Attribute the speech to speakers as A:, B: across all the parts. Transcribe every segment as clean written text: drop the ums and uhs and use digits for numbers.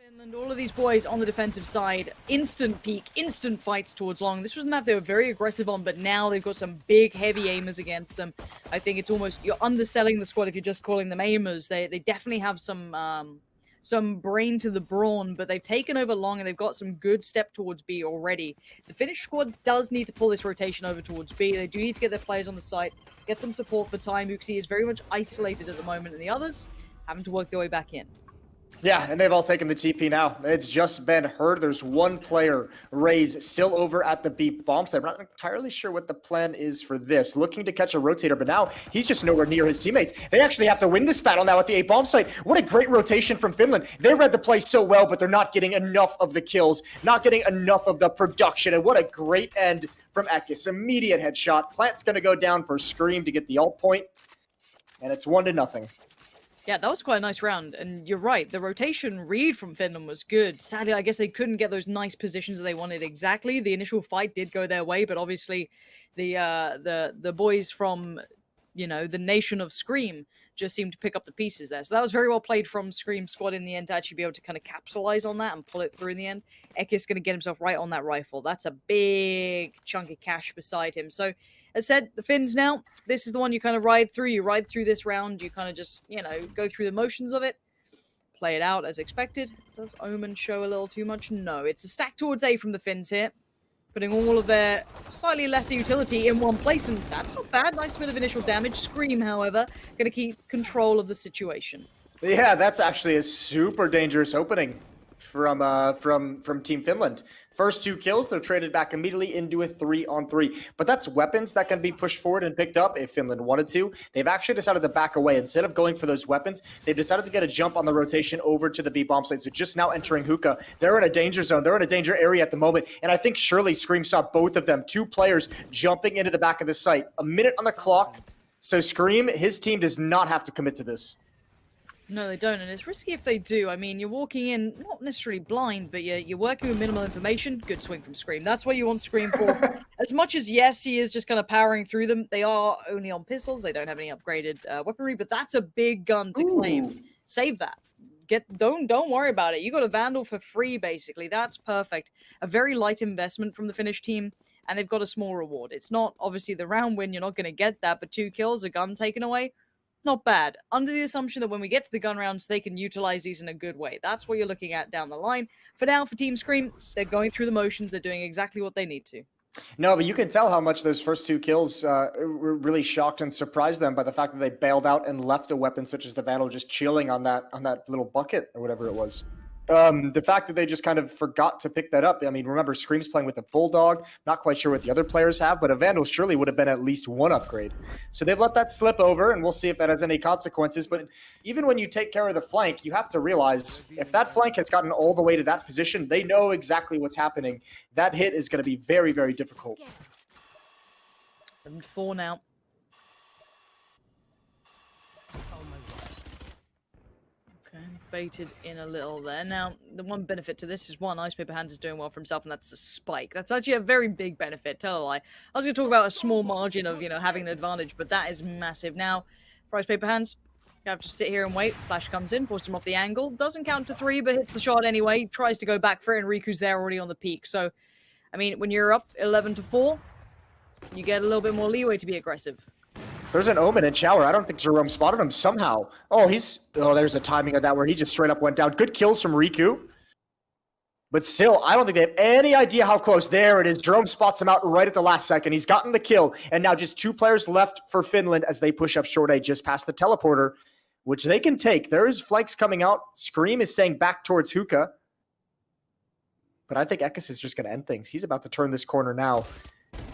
A: Finland, all of these boys on the defensive side, instant peek, instant fights towards long. This was a map they were very aggressive on, but now they've got some big, heavy aimers against them. I think it's almost, you're underselling the squad if you're just calling them aimers. They definitely have some brain to the brawn, but they've taken over long and they've got some good step towards B already. The Finnish squad does need to pull this rotation over towards B. They do need to get their players on the site, get some support for time. You can see is very much isolated at the moment, and the others having to work their way back in.
B: Yeah, and they've all taken the TP now. It's just been heard. There's one player, Raze, still over at the B bomb site. We're not entirely sure what the plan is for this. Looking to catch a rotator, but now he's just nowhere near his teammates. They actually have to win this battle now at the A bomb site. What a great rotation from Finland. They read the play so well, but they're not getting enough of the kills, not getting enough of the production. And what a great end from Ekis. Immediate headshot. Plant's going to go down for ScreaM to get the ult point, and it's 1-0.
A: Yeah, that was quite a nice round, and you're right, the rotation read from Finland was good. Sadly, I guess they couldn't get those nice positions that they wanted exactly. The initial fight did go their way, but obviously the boys from, you know, the nation of ScreaM just seemed to pick up the pieces there. So that was very well played from ScreaM squad in the end to actually be able to kind of capitalize on that and pull it through in the end. Ekis going to get himself right on that rifle. That's a big chunk of cash beside him. So, as said, the Finns now, this is the one you kind of ride through. You ride through this round. You kind of just, you know, go through the motions of it. Play it out as expected. Does Omen show a little too much? No. It's a stack towards A from the Finns here. Putting all of their slightly lesser utility in one place. And that's not bad. Nice bit of initial damage. ScreaM, however, going to keep control of the situation.
B: Yeah, that's actually a super dangerous opening from Team Finland. First 2 kills, they're traded back immediately into a 3-on-3. But that's weapons that can be pushed forward and picked up if Finland wanted to. They've actually decided to back away. Instead of going for those weapons, they've decided to get a jump on the rotation over to the B bomb site. So just now entering hookah. They're in a danger zone. They're in a danger area at the moment. And I think surely ScreaM saw both of them. 2 players jumping into the back of the site. A minute on the clock. So ScreaM, his team does not have to commit to this.
A: No, they don't, and it's risky if they do. I mean, you're walking in, not necessarily blind, but you're working with minimal information. Good swing from ScreaM. That's what you want ScreaM for. As much as, yes, he is just kind of powering through them, they are only on pistols. They don't have any upgraded weaponry, but that's a big gun to claim. Save that. Don't worry about it. You got a Vandal for free, basically. That's perfect. A very light investment from the Finnish team, and they've got a small reward. It's not, obviously, the round win. You're not going to get that, but 2 kills, a gun taken away. Not bad. Under the assumption that when we get to the gun rounds, they can utilize these in a good way. That's what you're looking at down the line. For now, for Team ScreaM, they're going through the motions. They're doing exactly what they need to.
B: No, but you can tell how much those first 2 kills were really shocked and surprised them by the fact that they bailed out and left a weapon such as the Vandal just chilling on that little bucket or whatever it was. The fact that they just kind of forgot to pick that up. I mean, remember, ScreaM's playing with a Bulldog. Not quite sure what the other players have, but a Vandal surely would have been at least 1 upgrade. So they've let that slip over, and we'll see if that has any consequences. But even when you take care of the flank, you have to realize if that flank has gotten all the way to that position, they know exactly what's happening. That hit is going to be very, very difficult.
A: 4 now. Baited in a little there. Now, the one benefit to this is Ice Paper Hands is doing well for himself, and that's the spike. That's actually a very big benefit, tell a lie. I was going to talk about a small margin of, you know, having an advantage, but that is massive. Now, for Ice Paper Hands, you have to sit here and wait. Flash comes in, forces him off the angle. Doesn't count to 3, but hits the shot anyway. Tries to go back for it, and Riku's there already on the peak. So, I mean, when you're up 11-4, you get a little bit more leeway to be aggressive.
B: There's an Omen in shower. I don't think Jerome spotted him somehow. Oh, there's a timing of that where he just straight up went down. Good kills from RIKU. But still, I don't think they have any idea how close. There it is. Jerome spots him out right at the last second. He's gotten the kill. And now just 2 players left for Finland as they push up short A just past the teleporter, which they can take. There is flanks coming out. ScreaM is staying back towards hookah. But I think Ekis is just going to end things. He's about to turn this corner now.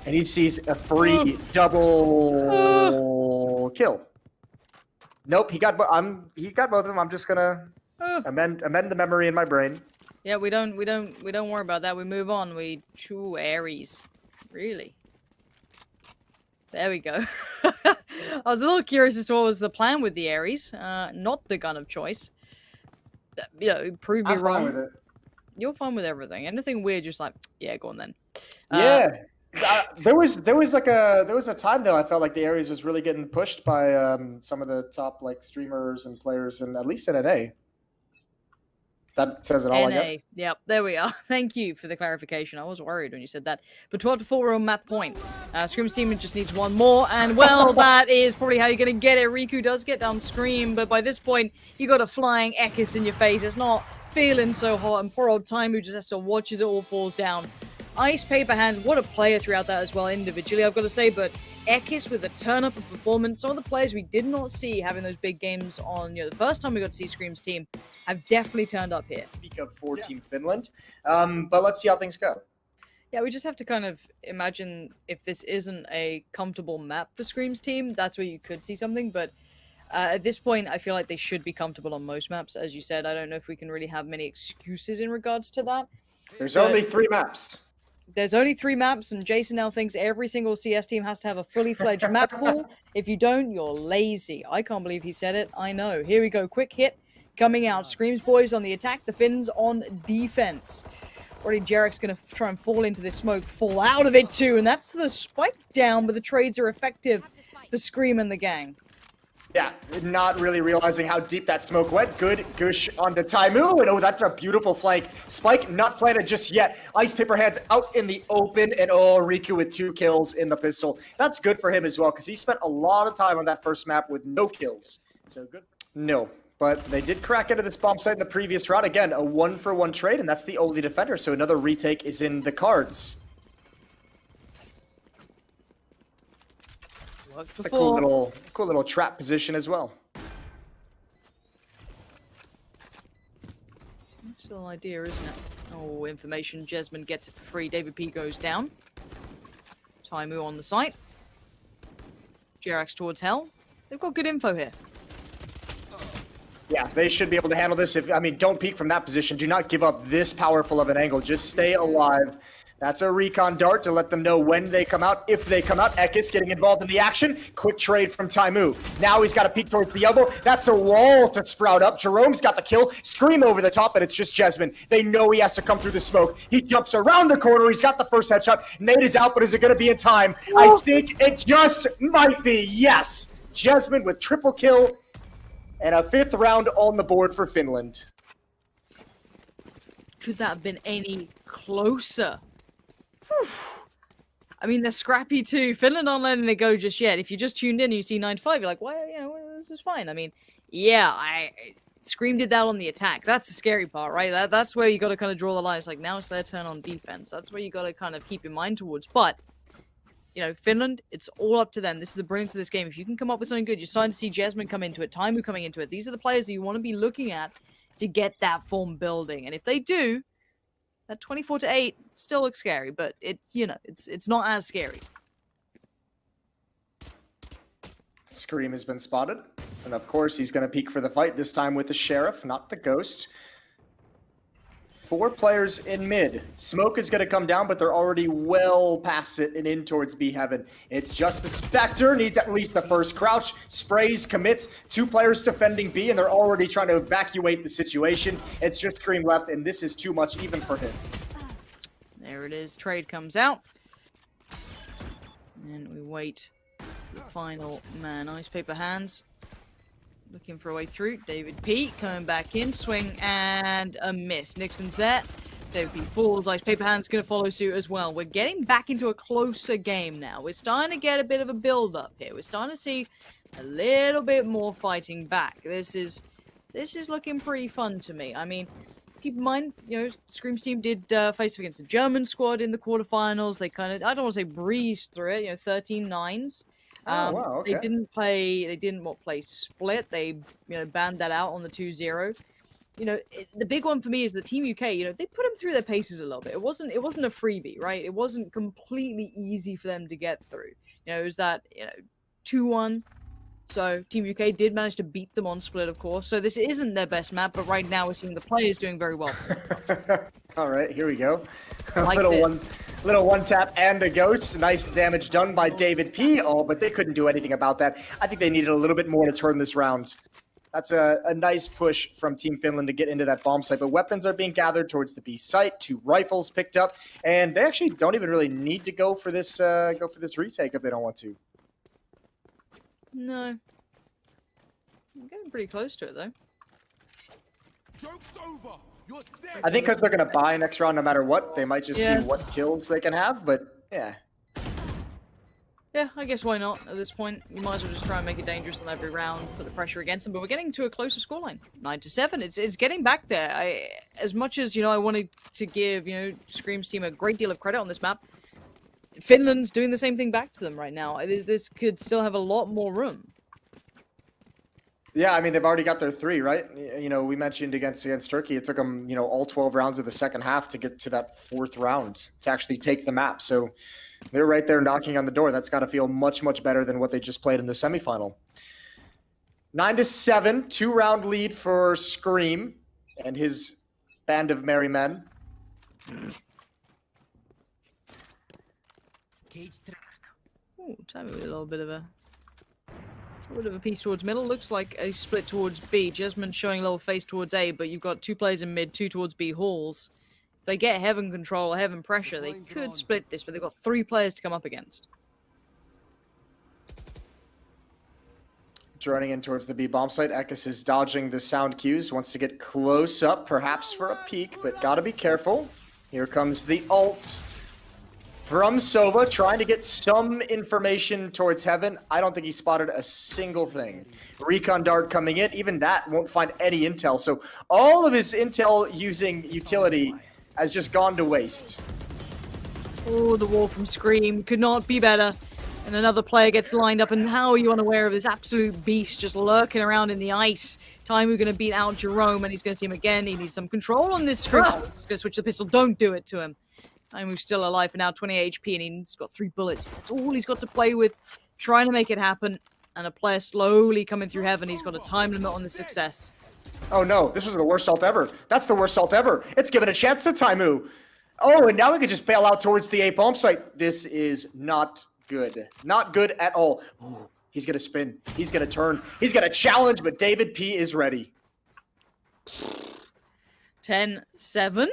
B: And he sees a free double kill. Nope, he got both of them. I'm just gonna amend the memory in my brain.
A: Yeah, we don't worry about that. We move on. We chew Ares. Really? There we go. I was a little curious as to what was the plan with the Ares. Not the gun of choice. You know, prove me wrong.
B: I'm fine with it.
A: You're fine with everything. Anything weird, just like, yeah, go on then.
B: Yeah. There was a time though I felt like the Ares was really getting pushed by some of the top like streamers and players, and at least in NA. That says it all, I
A: NA.
B: guess.
A: Yep, there we are. Thank you for the clarification. I was worried when you said that. But 12 to 4, we're on map point. ScreaM's team just needs one more, and well, that is probably how you're going to get it. RIKU does get down ScreaM, but by this point, you got a flying Ekis in your face. It's not feeling so hot, and poor old Taimu just has to watch as it all falls down. Ice Paper Hands, what a player throughout that as well individually, I've got to say, but Ekis with a turn-up of performance. Some of the players we did not see having those big games on, the first time we got to see ScreaM's team have definitely turned up here.
B: Speak of for Team Finland, but let's see how things go.
A: Yeah, we just have to kind of imagine if this isn't a comfortable map for ScreaM's team, that's where you could see something, but at this point, I feel like they should be comfortable on most maps. As you said, I don't know if we can really have many excuses in regards to that.
B: There's only 3 maps.
A: There's only 3 maps, and Jason now thinks every single CS team has to have a fully fledged map pool. If you don't, you're lazy. I can't believe he said it. I know. Here we go. Quick hit coming out. ScreaM's boys on the attack. The Finns on defense. Already JERAX going to try and fall into this smoke. Fall out of it too. And that's the spike down, but the trades are effective for ScreaM and the gang.
B: Yeah, not really realizing how deep that smoke went. Good gush onto Taimu, and oh, that's a beautiful flank. Spike not planted just yet. Ice Paper Hands out in the open, and oh, RIKU with 2 kills in the pistol. That's good for him as well, because he spent a lot of time on that first map with no kills. So good. No, but they did crack into this bomb site in the previous round. Again, a 1-for-1 trade, and that's the only defender, so another retake is in the cards. It's a cool little trap position as well.
A: Nice little idea, isn't it? Oh, information. JESMUND gets it for free. DAVIDP goes down. Taimu on the site. JERAX towards Hell. They've got good info here.
B: Yeah, they should be able to handle this. Don't peek from that position. Do not give up this powerful of an angle. Just stay alive. That's a recon dart to let them know when they come out, if they come out. Ekis getting involved in the action. Quick trade from Taimu. Now he's got to peek towards the elbow. That's a wall to sprout up. Jerome's got the kill. ScreaM over the top, but it's just JESMUND. They know he has to come through the smoke. He jumps around the corner. He's got the first headshot. Nade is out, but is it going to be in time? I think it just might be. Yes. JESMUND with triple kill and a 5th round on the board for Finland.
A: Could that have been any closer? I mean, they're scrappy too. Finland aren't letting it go just yet. If you just tuned in and you see 9-5, you're like, well, this is fine. I mean, yeah, ScreaM did that on the attack. That's the scary part, right? That's where you got to kind of draw the line. It's like, now it's their turn on defense. That's where you got to kind of keep in mind towards. But, Finland, it's all up to them. This is the brilliance of this game. If you can come up with something good, you're starting to see JESMUND come into it, Taimu coming into it. These are the players that you want to be looking at to get that form building. And if they do, that 24-8 still looks scary, but it's not as scary.
B: ScreaM has been spotted, and of course he's going to peek for the fight, this time with the Sheriff, not the Ghost. 4 players in mid. Smoke is going to come down, but they're already well past it and in towards B Heaven. It's just the Spectre, needs at least the first crouch. Sprays, commits, 2 players defending B, and they're already trying to evacuate the situation. It's just ScreaM left, and this is too much even for him.
A: There it is. Trade comes out. And we wait for the final man. Ice Paper Hands. Looking for a way through. DAVIDP coming back in. Swing and a miss. NIXOON's there. DAVIDP falls. Ice Paper Hands going to follow suit as well. We're getting back into a closer game now. We're starting to get a bit of a build-up here. We're starting to see a little bit more fighting back. This is looking pretty fun to me. I mean, keep in mind, ScreaM's team did face against a German squad in the quarterfinals. They kind of, I don't want to say breezed through it, 13-9s.
B: Oh, wow, okay.
A: They didn't play split. They, banned that out on the 2-0. The big one for me is the Team UK, they put them through their paces a little bit. It wasn't a freebie, right? It wasn't completely easy for them to get through. It was that, 2-1. So Team UK did manage to beat them on split, of course. So this isn't their best map, but right now we're seeing the players doing very well.
B: All right, here we go.
A: Like
B: little one tap and a ghost. Nice damage done by DAVIDP. Oh, but they couldn't do anything about that. I think they needed a little bit more to turn this round. That's a nice push from Team Finland to get into that bomb site. But weapons are being gathered towards the B site. 2 rifles picked up, and they actually don't even really need to go for this retake if they don't want to.
A: No. I'm getting pretty close to it, though.
C: Joke's over.
B: I think because they're going to buy next round no matter what, they might just see what kills they can have, but yeah.
A: Yeah, I guess why not at this point. You might as well just try and make it dangerous on every round, put the pressure against them, but we're getting to a closer scoreline. 9-7. It's getting back there. As much as, I wanted to give, ScreaM's team a great deal of credit on this map, Finland's doing the same thing back to them right now. This could still have a lot more room.
B: Yeah, I mean, they've already got their 3, right? We mentioned against Turkey, it took them, all 12 rounds of the second half to get to that 4th round to actually take the map. So they're right there knocking on the door. That's got to feel much, much better than what they just played in the semifinal. 9-7, 2-round lead for ScreaM and his band of merry men.
A: Ooh, time with a little bit of a piece towards middle. Looks like a split towards B. JESMUND showing a little face towards A, but you've got 2 players in mid, 2 towards B halls. If they get heaven control, heaven pressure, they could split this, but they've got 3 players to come up against.
B: Running in towards the B bomb site. Ekis is dodging the sound cues, wants to get close up, perhaps for a peek, but gotta be careful. Here comes the ult from Sova, trying to get some information towards heaven. I don't think he spotted a single thing. Recon dart coming in, even that won't find any intel. So all of his intel using utility has just gone to waste.
A: Oh, the wall from ScreaM could not be better. And another player gets lined up, and how are you unaware of this absolute beast just lurking around in the ice? Taimu going to beat out Jerome, and he's going to see him again. He needs some control on this ScreaM. He's going to switch the pistol. Don't do it to him. Taimu's still alive for now, 20 HP, and he's got 3 bullets. That's all he's got to play with, trying to make it happen. And a player slowly coming through heaven. He's got a time limit on the success.
B: Oh no, this was the worst ult ever. That's the worst ult ever. It's given a chance to Taimu. Oh, and now we could just bail out towards the A bomb site. This is not good. Not good at all. Ooh, he's going to spin. He's going to turn. He's going to challenge, but DAVIDP is ready.
A: 10-7.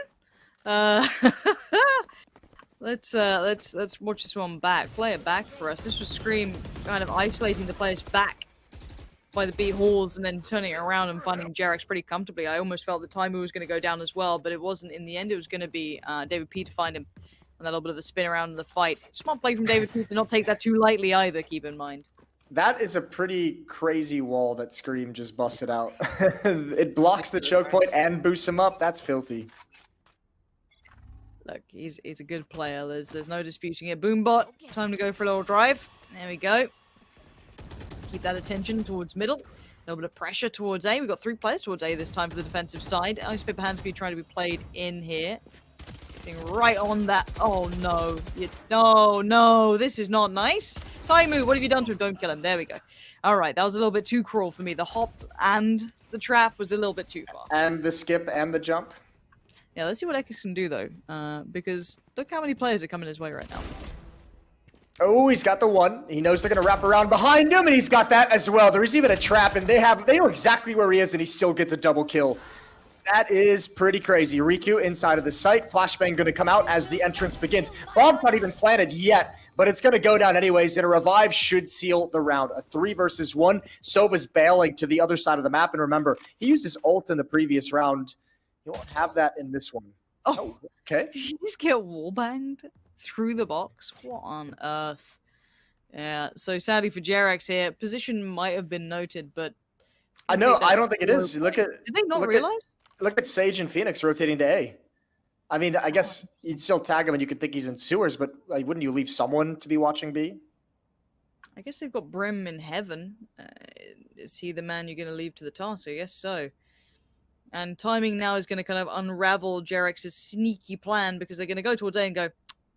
A: Let's watch this one back. Play it back for us. This was ScreaM kind of isolating the players back by the B halls and then turning it around and finding JERAX pretty comfortably. I almost felt the Taimu was going to go down as well, but it wasn't. In the end, it was going to be DAVIDP to find him. And that little bit of a spin around in the fight. Smart play from DAVIDP to not take that too lightly either, keep in mind.
B: That is a pretty crazy wall that ScreaM just busted out. It blocks the choke point and boosts him up. That's filthy.
A: Look, he's a good player. There's no disputing it. Boombot, time to go for a little drive. There we go. Keep that attention towards middle. A little bit of pressure towards A. We've got 3 players towards A this time for the defensive side. Ice Paper Handsky trying to be played in here. Right on that. Oh no. No, this is not nice. Taimu, what have you done to him? Don't kill him. There we go. Alright, that was a little bit too cruel for me. The hop and the trap was a little bit too far.
B: And the skip and the jump.
A: Yeah, let's see what Ekis can do though. Because look how many players are coming his way right now.
B: Oh, he's got the 1. He knows they're going to wrap around behind him, and he's got that as well. There's even a trap, and they know exactly where he is, and he still gets a double kill. That is pretty crazy. RIKU inside of the site. Flashbang going to come out as the entrance begins. Bomb's not even planted yet, but it's going to go down anyways, and a revive should seal the round. A 3 versus 1. Sova's bailing to the other side of the map, and remember, he used his ult in the previous round. He won't have that in this one.
A: Oh,
B: okay.
A: Did you just get wallbanged through the box? What on earth? Yeah, so sadly for JERAX here, position might have been noted, but...
B: I don't think it is. Look at...
A: Did they not realize?
B: Look at Sage and Phoenix rotating to A. I mean, I guess you'd still tag him and you could think he's in sewers, but like, wouldn't you leave someone to be watching B?
A: I guess they've got Brim in heaven. Is he the man you're going to leave to the task? I guess so. And timing now is going to kind of unravel JERAX's sneaky plan because they're going to go towards A and go,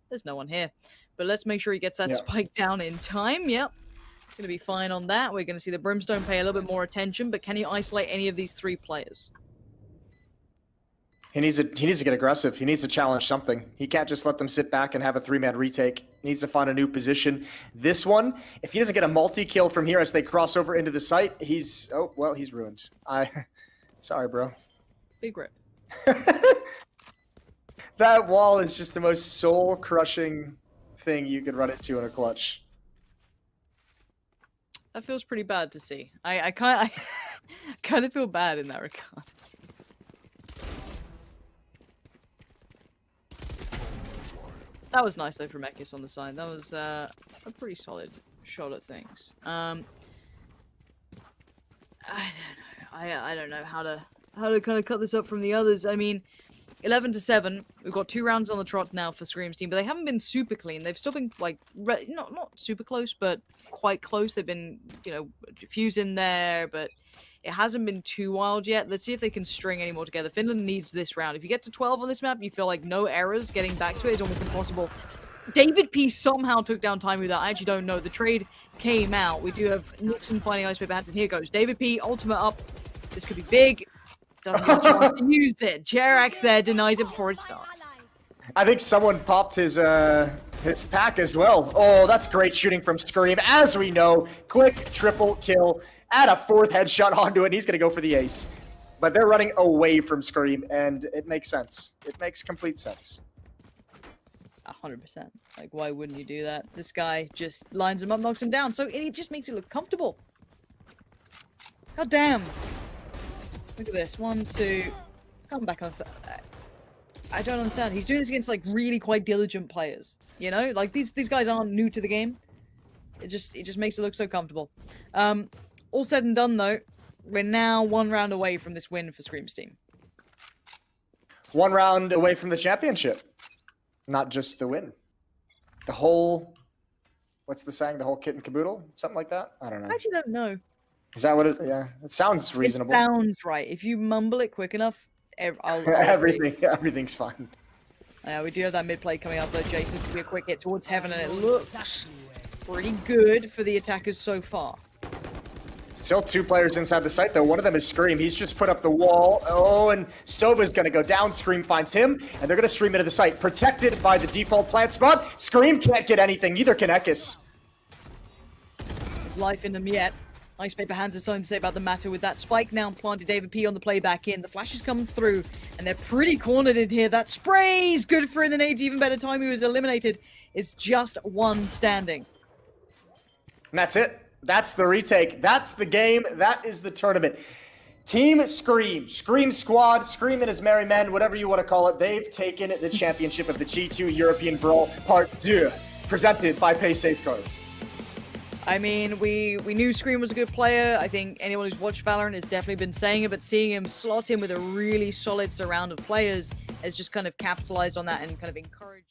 A: there's no one here. But let's make sure he gets that spike down in time. Yep. Going to be fine on that. We're going to see the Brimstone pay a little bit more attention, but can he isolate any of these 3 players?
B: He needs to get aggressive. He needs to challenge something. He can't just let them sit back and have a 3-man retake. He needs to find a new position. This one, if he doesn't get a multi-kill from here as they cross over into the site, he's ruined. Sorry, bro.
A: Big rip.
B: That wall is just the most soul-crushing thing you could run into in a clutch.
A: That feels pretty bad to see. I kind of feel bad in that regard. That was nice though from Ekis on the side. That was a pretty solid shot at things. I don't know. I don't know how to kind of cut this up from the others. I mean, 11-7. We've got 2 rounds on the trot now for ScreaM's team, but they haven't been super clean. They've still been like not super close, but quite close. They've been, you know, fuse in there, but it hasn't been too wild yet. Let's see if they can string any more together. Finland needs this round. If you get to 12 on this map, you feel like no errors. Getting back to it is almost impossible. DAVIDP somehow took down time with that. I actually don't know. The trade came out. We do have NIXOON finding Ice Paper Hands, and here goes. DAVIDP, ultimate up. This could be big. Doesn't get a chance to use it. JERAX there denies it before it starts.
B: I think someone popped his pack as well. Oh, that's great shooting from ScreaM. As we know, quick triple kill. Add a 4th headshot onto it, and he's going to go for the ace. But they're running away from ScreaM, and it makes sense. It makes complete sense.
A: 100%. Like, why wouldn't you do that? This guy just lines him up, knocks him down, so it just makes it look comfortable. God damn. Look at this. 1, 2. Come back on. I don't understand. He's doing this against, like, really quite diligent players. You know? Like, these guys aren't new to the game. It just makes it look so comfortable. All said and done, though, we're now 1 round away from this win for ScreaM's team.
B: 1 round away from the championship. Not just the win. The whole... What's the saying? The whole kit and caboodle? Something like that? I don't know.
A: I actually don't know.
B: Is that what it... Yeah, it sounds reasonable.
A: It sounds right. If you mumble it quick enough, I'll
B: Everything's fine.
A: We do have that mid play coming up, though. Jason's going to be a quick hit towards heaven, and it looks pretty good for the attackers so far.
B: Still 2 players inside the site, though. One of them is ScreaM. He's just put up the wall. Oh, and Sova's going to go down. ScreaM finds him, and they're going to stream into the site. Protected by the default plant spot. ScreaM can't get anything. Neither can Ekis.
A: There's life in them yet. Ice Paper Hands has something to say about the matter with that spike now planted. DAVIDP on the play back in. The flash is coming through, and they're pretty cornered in here. That spray's good for in the nades. Even better time he was eliminated. It's just 1 standing.
B: And that's it. That's the retake. That's the game. That is the tournament. Team ScreaM, ScreaM Squad, ScreaM and his merry men, whatever you want to call it, they've taken the championship of the G2 European Brawl Part 2, presented by Pay Safeguard.
A: I mean, we knew ScreaM was a good player. I think anyone who's watched VALORANT has definitely been saying it, but seeing him slot in with a really solid surround of players has just kind of capitalized on that and kind of encouraged